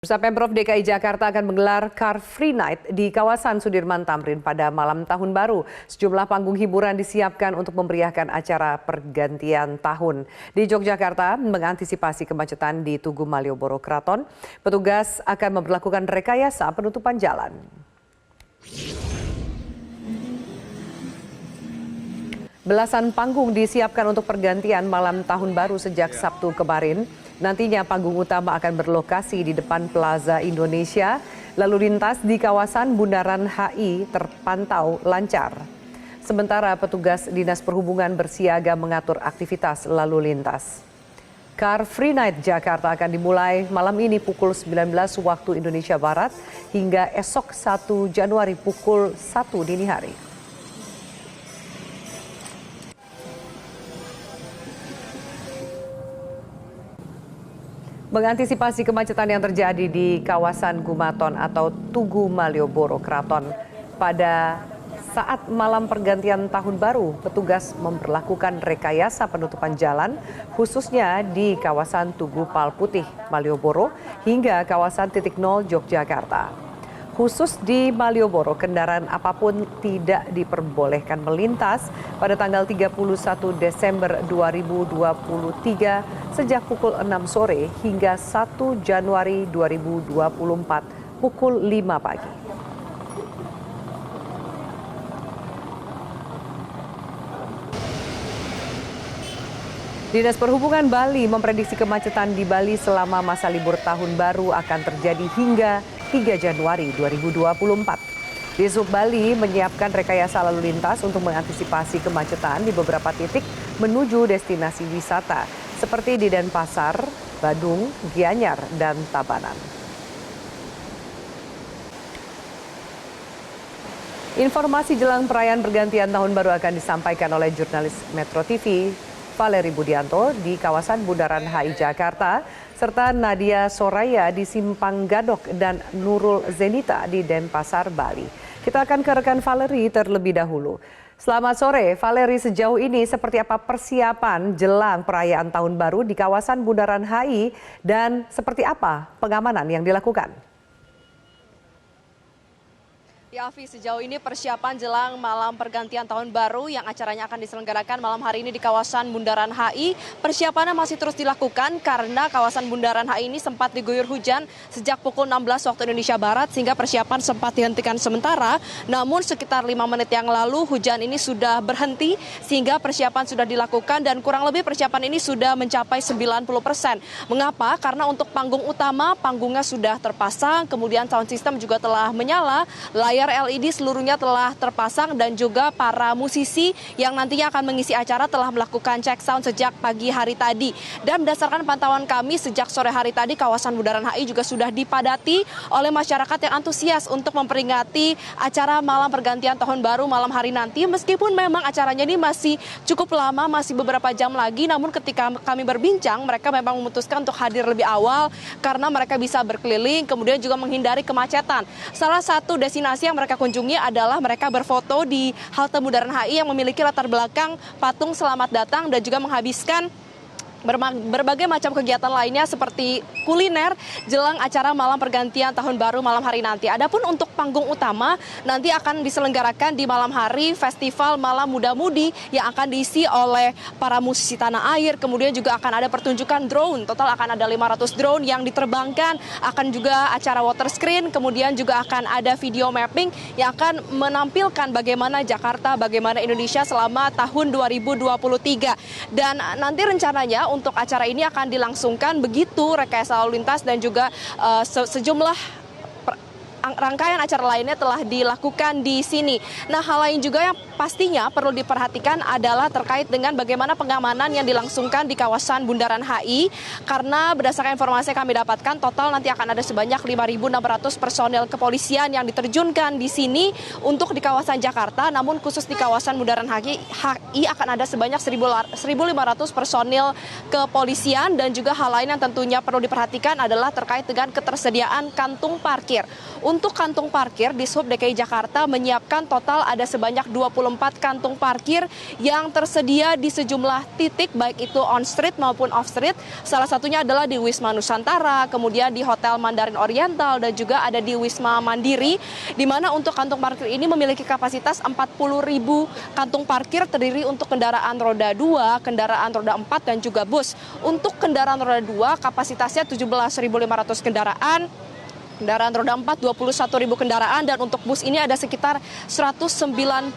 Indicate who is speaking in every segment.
Speaker 1: Bursa Pemprov DKI Jakarta akan menggelar Car Free Night di kawasan Sudirman Tamrin pada malam tahun baru. Sejumlah panggung hiburan disiapkan untuk memeriahkan acara pergantian tahun. Di Yogyakarta, mengantisipasi kemacetan di Tugu Malioboro Kraton, petugas akan memperlakukan rekayasa penutupan jalan. Belasan panggung disiapkan untuk pergantian malam tahun baru sejak Sabtu kemarin. Nantinya panggung utama akan berlokasi di depan Plaza Indonesia. Lalu lintas di kawasan Bundaran HI terpantau lancar. Sementara petugas Dinas Perhubungan bersiaga mengatur aktivitas lalu lintas. Car Free Night Jakarta akan dimulai malam ini pukul 19 waktu Indonesia Barat hingga esok 1 Januari pukul 1 dini hari. Mengantisipasi kemacetan yang terjadi di kawasan Gumaton atau Tugu Malioboro Kraton pada saat malam pergantian tahun baru, petugas memperlakukan rekayasa penutupan jalan khususnya di kawasan Tugu Palputih Malioboro hingga kawasan Titik Nol Yogyakarta. Khusus di Malioboro, kendaraan apapun tidak diperbolehkan melintas pada tanggal 31 Desember 2023 sejak pukul 6 sore hingga 1 Januari 2024 pukul 5 pagi. Dinas Perhubungan Bali memprediksi kemacetan di Bali selama masa libur tahun baru akan terjadi hingga 3 Januari 2024. Dishub Bali menyiapkan rekayasa lalu lintas untuk mengantisipasi kemacetan di beberapa titik menuju destinasi wisata seperti di Denpasar, Badung, Gianyar, dan Tabanan. Informasi jelang perayaan pergantian tahun baru akan disampaikan oleh jurnalis Metro TV Valery Budianto di kawasan Bundaran HI Jakarta, serta Nadia Soraya di Simpang Gadok dan Nurul Zenita di Denpasar, Bali. Kita akan ke rekan Valery terlebih dahulu. Selamat sore, Valery, sejauh ini seperti apa persiapan jelang perayaan tahun baru di kawasan Bundaran HI dan seperti apa pengamanan yang dilakukan?
Speaker 2: Ya, Afi, sejauh ini persiapan jelang malam pergantian tahun baru yang acaranya akan diselenggarakan malam hari ini di kawasan Bundaran HI. Persiapannya masih terus dilakukan karena kawasan Bundaran HI ini sempat diguyur hujan sejak pukul 16 waktu Indonesia Barat sehingga persiapan sempat dihentikan sementara. Namun sekitar 5 menit yang lalu hujan ini sudah berhenti sehingga persiapan sudah dilakukan dan kurang lebih persiapan ini sudah mencapai 90%. Mengapa? Karena untuk panggung utama, panggungnya sudah terpasang, kemudian sound system juga telah menyala, layar LED seluruhnya telah terpasang dan juga para musisi yang nantinya akan mengisi acara telah melakukan cek sound sejak pagi hari tadi. Dan berdasarkan pantauan kami sejak sore hari tadi, kawasan Bundaran HI juga sudah dipadati oleh masyarakat yang antusias untuk memperingati acara malam pergantian tahun baru malam hari nanti. Meskipun memang acaranya ini masih cukup lama, masih beberapa jam lagi, namun ketika kami berbincang, mereka memang memutuskan untuk hadir lebih awal karena mereka bisa berkeliling, kemudian juga menghindari kemacetan. Salah satu destinasi yang mereka kunjungi adalah mereka berfoto di halte Bundaran HI yang memiliki latar belakang patung selamat datang dan juga menghabiskan berbagai macam kegiatan lainnya seperti kuliner jelang acara malam pergantian tahun baru malam hari nanti. Adapun untuk panggung utama nanti akan diselenggarakan di malam hari festival Malam Muda Mudi yang akan diisi oleh para musisi tanah air. Kemudian juga akan ada pertunjukan drone. Total akan ada 500 drone yang diterbangkan. Akan juga acara water screen. Kemudian juga akan ada video mapping yang akan menampilkan bagaimana Jakarta, bagaimana Indonesia selama tahun 2023. Dan nanti rencananya untuk acara ini akan dilangsungkan begitu rekayasa lalu lintas dan juga sejumlah rangkaian acara lainnya telah dilakukan di sini. Nah, hal lain juga yang pastinya perlu diperhatikan adalah terkait dengan bagaimana pengamanan yang dilangsungkan di kawasan Bundaran HI. Karena berdasarkan informasi yang kami dapatkan, total nanti akan ada sebanyak 5.600 personel kepolisian yang diterjunkan di sini untuk di kawasan Jakarta. Namun khusus di kawasan Bundaran HI akan ada sebanyak 1.500 personil kepolisian. Dan juga hal lain yang tentunya perlu diperhatikan adalah terkait dengan ketersediaan kantung parkir. Untuk kantung parkir, Dishub DKI Jakarta menyiapkan total ada sebanyak 24 kantung parkir yang tersedia di sejumlah titik, baik itu on street maupun off street. Salah satunya adalah di Wisma Nusantara, kemudian di Hotel Mandarin Oriental, dan juga ada di Wisma Mandiri, di mana untuk kantung parkir ini memiliki kapasitas 40.000 kantung parkir, terdiri untuk kendaraan roda 2, kendaraan roda 4, dan juga bus. Untuk kendaraan roda 2, kapasitasnya 17.500 kendaraan. Kendaraan roda 4 21.000 kendaraan, dan untuk bus ini ada sekitar 192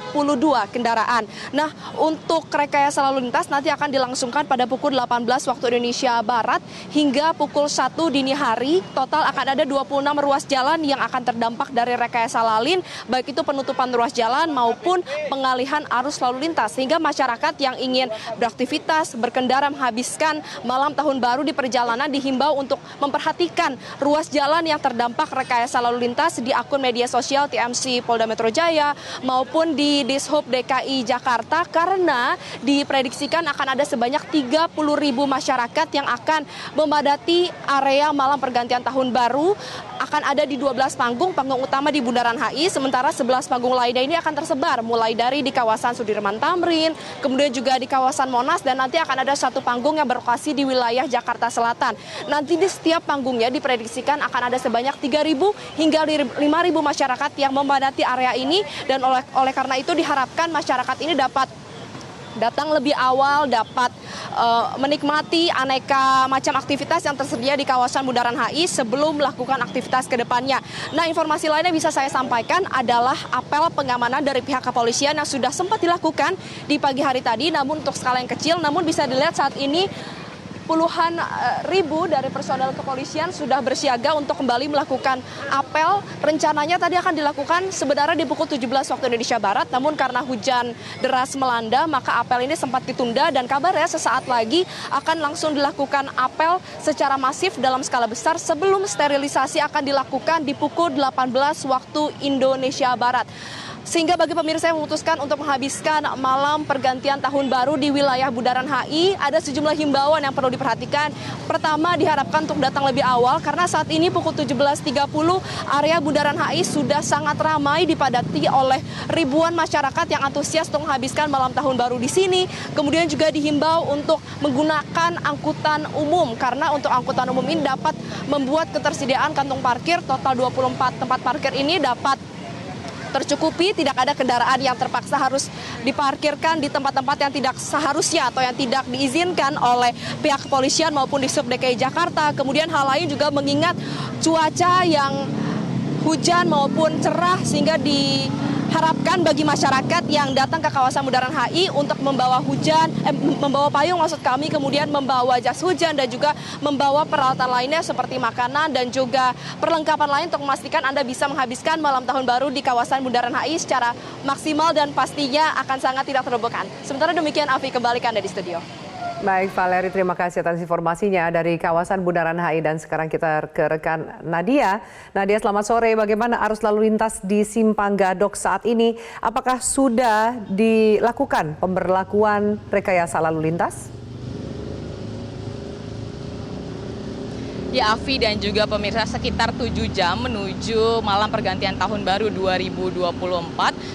Speaker 2: kendaraan. Nah, untuk rekayasa lalu lintas nanti akan dilangsungkan pada pukul 18 waktu Indonesia Barat hingga pukul 1 dini hari. Total akan ada 26 ruas jalan yang akan terdampak dari rekayasa lalin, baik itu penutupan ruas jalan maupun pengalihan arus lalu lintas. Sehingga masyarakat yang ingin beraktivitas, berkendara, menghabiskan malam tahun baru di perjalanan dihimbau untuk memperhatikan ruas jalan yang terdampak rekayasa lalu lintas di akun media sosial TMC Polda Metro Jaya maupun di Dishub DKI Jakarta, karena diprediksikan akan ada sebanyak 30.000 masyarakat yang akan memadati area malam pergantian tahun baru. Akan ada di 12 panggung utama di Bundaran HI, sementara 11 panggung lainnya ini akan tersebar mulai dari di kawasan Sudirman Tamrin, kemudian juga di kawasan Monas, dan nanti akan ada satu panggung yang berlokasi di wilayah Jakarta Selatan. Nanti di setiap panggungnya diprediksikan akan ada sebanyak 3.000 hingga 5.000 masyarakat yang memadati area ini, dan oleh karena itu diharapkan masyarakat ini dapat datang lebih awal, dapat menikmati aneka macam aktivitas yang tersedia di kawasan Bundaran HI sebelum melakukan aktivitas ke depannya. Nah, informasi lainnya bisa saya sampaikan adalah apel pengamanan dari pihak kepolisian yang sudah sempat dilakukan di pagi hari tadi, namun untuk skala yang kecil. Namun bisa dilihat saat ini puluhan ribu dari personel kepolisian sudah bersiaga untuk kembali melakukan apel. Rencananya tadi akan dilakukan sebenarnya di pukul 17 waktu Indonesia Barat, namun karena hujan deras melanda maka apel ini sempat ditunda, dan kabarnya sesaat lagi akan langsung dilakukan apel secara masif dalam skala besar sebelum sterilisasi akan dilakukan di pukul 18 waktu Indonesia Barat. Sehingga bagi pemirsa yang memutuskan untuk menghabiskan malam pergantian tahun baru di wilayah Bundaran HI, ada sejumlah himbauan yang perlu diperhatikan. Pertama, diharapkan untuk datang lebih awal, karena saat ini pukul 17.30 area Bundaran HI sudah sangat ramai dipadati oleh ribuan masyarakat yang antusias untuk menghabiskan malam tahun baru di sini. Kemudian juga dihimbau untuk menggunakan angkutan umum, karena untuk angkutan umum ini dapat membuat ketersediaan kantong parkir. Total 24 tempat parkir ini dapat tercukupi, tidak ada kendaraan yang terpaksa harus diparkirkan di tempat-tempat yang tidak seharusnya atau yang tidak diizinkan oleh pihak kepolisian maupun di Dishub DKI Jakarta. Kemudian hal lain juga mengingat cuaca yang hujan maupun cerah, sehingga diharapkan bagi masyarakat yang datang ke kawasan Bundaran HI untuk membawa membawa payung maksud kami, kemudian membawa jas hujan dan juga membawa peralatan lainnya seperti makanan dan juga perlengkapan lain untuk memastikan Anda bisa menghabiskan malam tahun baru di kawasan Bundaran HI secara maksimal dan pastinya akan sangat tidak terlupakan. Sementara demikian, Afi, kembali ke Anda di studio.
Speaker 1: Baik, Valeri, terima kasih atas informasinya dari kawasan Bundaran HI. Dan sekarang kita ke rekan Nadia. Nadia, selamat sore. Bagaimana arus lalu lintas di Simpang Gadok saat ini? Apakah sudah dilakukan pemberlakuan rekayasa lalu lintas?
Speaker 3: Ya, Afi dan juga pemirsa, sekitar 7 jam menuju malam pergantian tahun baru 2024.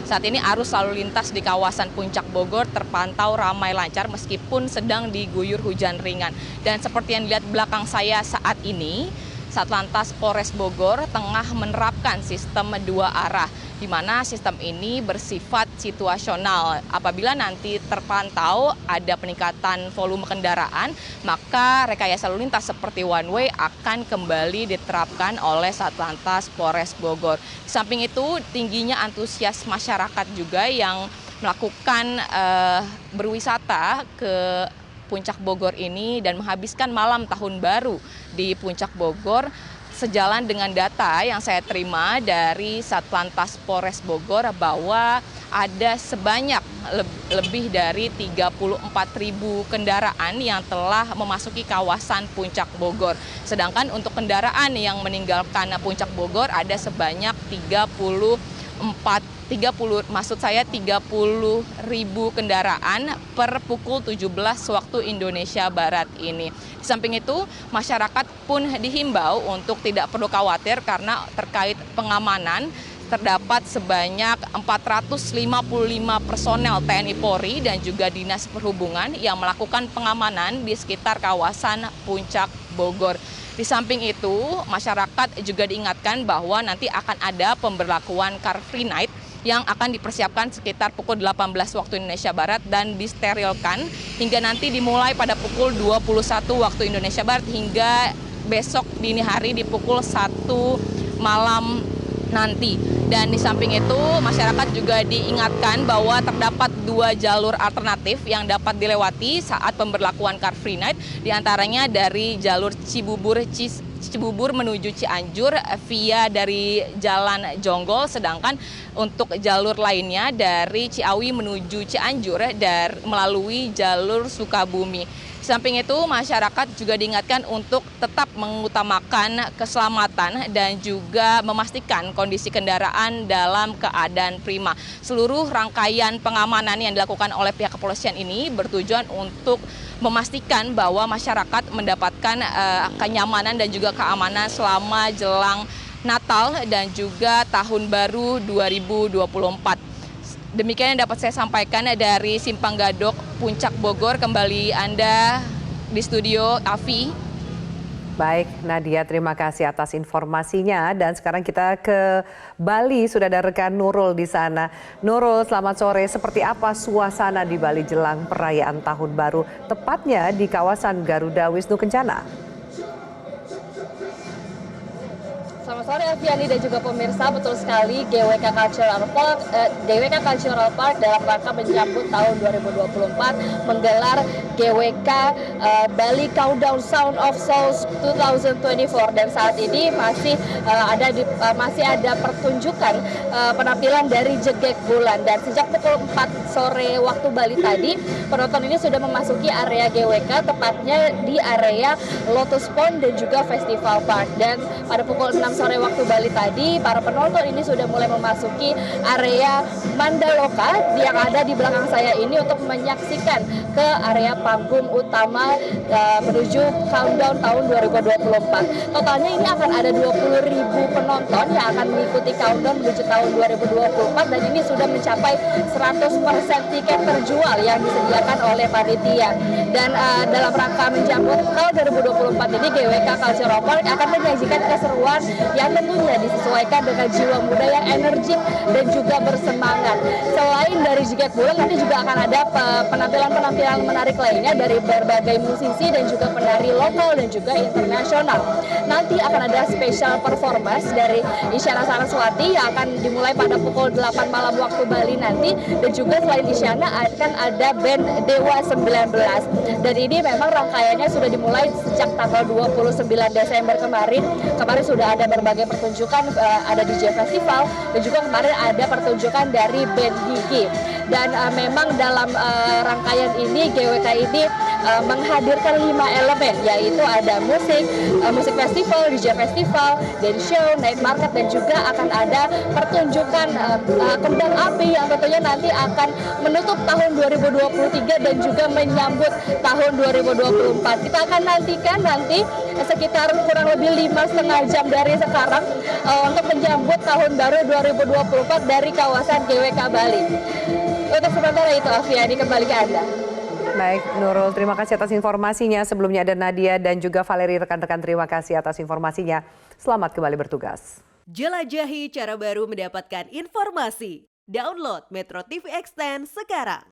Speaker 3: Saat ini arus lalu lintas di kawasan Puncak Bogor terpantau ramai lancar meskipun sedang diguyur hujan ringan. Dan seperti yang dilihat belakang saya saat ini, Satlantas Polres Bogor tengah menerapkan sistem 2 arah, di mana sistem ini bersifat situasional. Apabila nanti terpantau ada peningkatan volume kendaraan, maka rekayasa lalu lintas seperti one way akan kembali diterapkan oleh Satlantas Polres Bogor. Di samping itu, tingginya antusias masyarakat juga yang melakukan berwisata ke Puncak Bogor ini dan menghabiskan malam tahun baru di Puncak Bogor, sejalan dengan data yang saya terima dari Satlantas Polres Bogor bahwa ada sebanyak lebih dari 34.000 kendaraan yang telah memasuki kawasan Puncak Bogor. Sedangkan untuk kendaraan yang meninggalkan Puncak Bogor ada sebanyak 34 30.000 kendaraan per pukul 17 waktu Indonesia Barat ini. Di samping itu, masyarakat pun dihimbau untuk tidak perlu khawatir karena terkait pengamanan terdapat sebanyak 455 personel TNI Polri dan juga Dinas Perhubungan yang melakukan pengamanan di sekitar kawasan Puncak Bogor. Di samping itu, masyarakat juga diingatkan bahwa nanti akan ada pemberlakuan Car Free Night yang akan dipersiapkan sekitar pukul 18 waktu Indonesia Barat dan disterilkan hingga nanti dimulai pada pukul 21 waktu Indonesia Barat hingga besok dini hari di pukul 1 malam nanti. Dan di samping itu masyarakat juga diingatkan bahwa terdapat 2 jalur alternatif yang dapat dilewati saat pemberlakuan Car Free Night, diantaranya dari jalur Cibubur menuju Cianjur via dari Jalan Jonggol, sedangkan untuk jalur lainnya dari Ciawi menuju Cianjur melalui jalur Sukabumi. Di samping itu, masyarakat juga diingatkan untuk tetap mengutamakan keselamatan dan juga memastikan kondisi kendaraan dalam keadaan prima. Seluruh rangkaian pengamanan yang dilakukan oleh pihak kepolisian ini bertujuan untuk memastikan bahwa masyarakat mendapatkan kenyamanan dan juga keamanan selama jelang Natal dan juga Tahun Baru 2024. Demikian yang dapat saya sampaikan dari Simpang Gadok, Puncak Bogor. Kembali Anda di studio, Afi.
Speaker 1: Baik, Nadia, terima kasih atas informasinya. Dan sekarang kita ke Bali, sudah ada rekan Nurul di sana. Nurul, selamat sore. Seperti apa suasana di Bali jelang perayaan Tahun Baru, tepatnya di kawasan Garuda Wisnu Kencana?
Speaker 4: Selamat sore Alfiani dan juga pemirsa, betul sekali GWK Cultural Park dalam rangka menyambut tahun 2024 menggelar GWK Bali Countdown Sound of Souls 2024, dan saat ini masih ada pertunjukan penampilan dari Jegek Bulan, dan sejak pukul 4 sore waktu Bali tadi penonton ini sudah memasuki area GWK, tepatnya di area Lotus Pond dan juga Festival Park. Dan pada pukul 6 sore waktu Bali tadi, para penonton ini sudah mulai memasuki area Mandaloka yang ada di belakang saya ini untuk menyaksikan ke area panggung utama menuju countdown tahun 2024. Totalnya ini akan ada 20.000 penonton yang akan mengikuti countdown menuju tahun 2024, dan ini sudah mencapai 100% tiket terjual yang disediakan oleh panitia. Dan dalam rangka menjambut tahun 2024 ini, GWK Cultural Park akan menyajikan keseruan yang tentunya disesuaikan dengan jiwa muda yang energik dan juga bersemangat. Selain dari Jegek Bulan, nanti juga akan ada penampilan-penampilan menarik lainnya dari berbagai musisi dan juga penari lokal dan juga internasional. Nanti akan ada special performance dari Isyana Saraswati yang akan dimulai pada pukul 8 malam waktu Bali nanti, dan juga selain Isyana akan ada band Dewa 19. Dan ini memang rangkaiannya sudah dimulai sejak tanggal 29 Desember kemarin. Kemarin sudah ada berbagai pertunjukan, ada DJ Festival, dan juga kemarin ada pertunjukan dari band Gigi. Dan memang dalam rangkaian ini GWK ini menghadirkan 5 elemen, yaitu ada musik festival, DJ festival, dance show, night market, dan juga akan ada pertunjukan kembang api yang tentunya nanti akan menutup tahun 2023 dan juga menyambut tahun 2024. Kita akan nantikan nanti sekitar kurang lebih 5,5 jam dari sekarang untuk menyambut tahun baru 2024 dari kawasan GWK Bali. Untuk sementara itu, Afiani, kembali ke Anda.
Speaker 1: Baik, Nurul, terima kasih atas informasinya. Sebelumnya ada Nadia dan juga Valeri, rekan-rekan, terima kasih atas informasinya. Selamat kembali bertugas.
Speaker 5: Jelajahi cara baru mendapatkan informasi. Download Metro TV Extend sekarang.